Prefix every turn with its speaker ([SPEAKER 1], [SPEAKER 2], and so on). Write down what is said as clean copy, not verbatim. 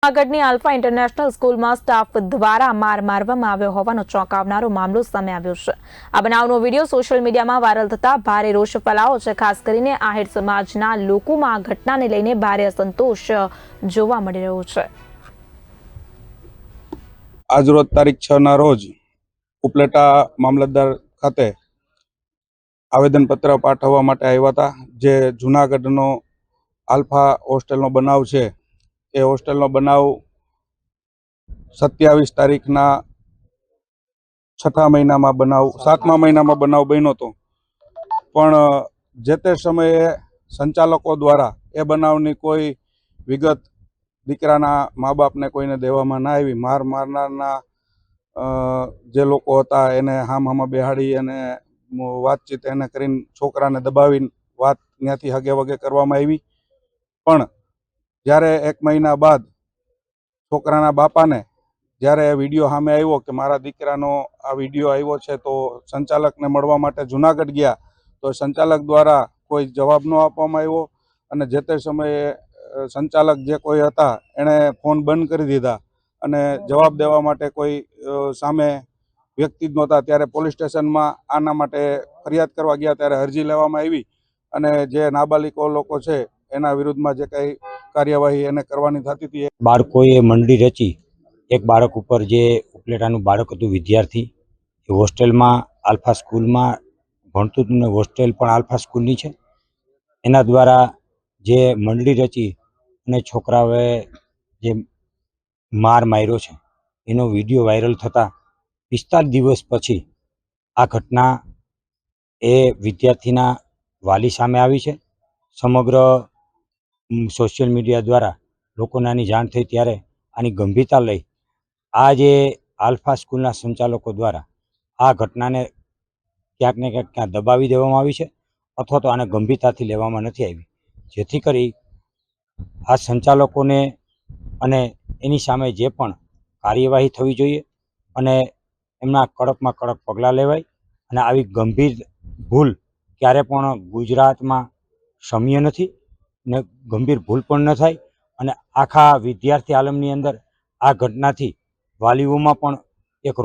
[SPEAKER 1] જૂનાગઢની alpha international સ્કૂલમાં staff દ્વારા માર મારવામાં આવ્યો હોવાનો ચોંકાવનારો મામલો સામે આવ્યો છે। આ બનાવનો વિડીયો સોશિયલ મીડિયામાં વાયરલ થતા ભારે રોષ ફેલાયો છે। ખાસ કરીને આહિર સમાજના લોકોમાં આ ઘટનાને લઈને ભારે અસંતોષ જોવા મળી રહ્યો છે।
[SPEAKER 2] આજરોજ તારીખ 6 ના રોજ ઉપલેટા મામલતદાર ખાતે આવેદનપત્ર પાઠવવા માટે આવ્યા હતા। જે જૂનાગઢનો આલ્ફા હોસ્ટેલનો બનાવ છે, એ હોસ્ટેલનો બનાવ 27 તારીખના 6મા મહિનામાં બનાવ 7મા મહિનામાં બનાવ બન્યો હતો। પણ જે તે સમયે સંચાલકો દ્વારા એ બનાવની કોઈ વિગત દીકરાના મા બાપને કોઈને દેવામાં ના આવી। મારનારના જે લોકો હતા એને હામાં બેહાડી અને વાતચીત એને કરીને છોકરાને દબાવીને વાત ત્યાંથી હગે વગે કરવામાં આવી। પણ જ્યારે 1 મહિના બાદ છોકરાના બાપાને જ્યારે વિડીયો સામે આવ્યો કે મારા દીકરાનો આ વિડીયો આવ્યો છે, તો સંચાલકને મળવા માટે જૂનાગઢ ગયા તો સંચાલક દ્વારા કોઈ જવાબ ન આપવામાં આવ્યો અને જે તે સમયે સંચાલક જે કોઈ હતા એણે ફોન બંધ કરી દીધા અને જવાબ દેવા માટે કોઈ સામે વ્યક્તિ જ નહોતા। ત્યારે પોલીસ સ્ટેશનમાં આના માટે ફરિયાદ કરવા ગયા ત્યારે અરજી લેવામાં આવી અને જે નાબાલિકો લોકો છે એના વિરુદ્ધમાં જે કંઈ કાર્યવાહી એને કરવાની થતી હતી।
[SPEAKER 3] બાળકોએ મંડળી રચી એક બાળક ઉપર, જે ઉપલેટાનું બાળક હતું, વિદ્યાર્થી, એ હોસ્ટેલમાં આલ્ફા સ્કૂલમાં ભણતું હતું ને હોસ્ટેલ પણ આલ્ફા સ્કૂલની છે। એના દ્વારા જે મંડળી રચી અને છોકરાઓએ જે માર્યો છે એનો વિડીયો વાયરલ થતાં 45 દિવસ પછી આ ઘટના એ વિદ્યાર્થીના વાલી સામે આવી છે। સમગ્ર સોશિયલ મીડિયા દ્વારા લોકોને આની જાણ થઈ ત્યારે આની ગંભીરતા લઈ આ જે આલ્ફા સ્કૂલના સંચાલકો દ્વારા આ ઘટનાને ક્યાંક ને ક્યાંક દબાવી દેવામાં આવી છે અથવા તો આને ગંભીરતાથી લેવામાં નથી આવી, જેથી કરી આ સંચાલકોને અને એની સામે જે પણ કાર્યવાહી થવી જોઈએ અને એમના કડકમાં કડક પગલાં લેવાય અને આવી ગંભીર ભૂલ ક્યારે પણ ગુજરાતમાં ક્ષમ્ય નથી ને ગંભીર ભૂલ પણ ન થાય। અને આખા વિદ્યાર્થી આલમની અંદર આ ઘટનાથી વાલીઓમાં પણ એક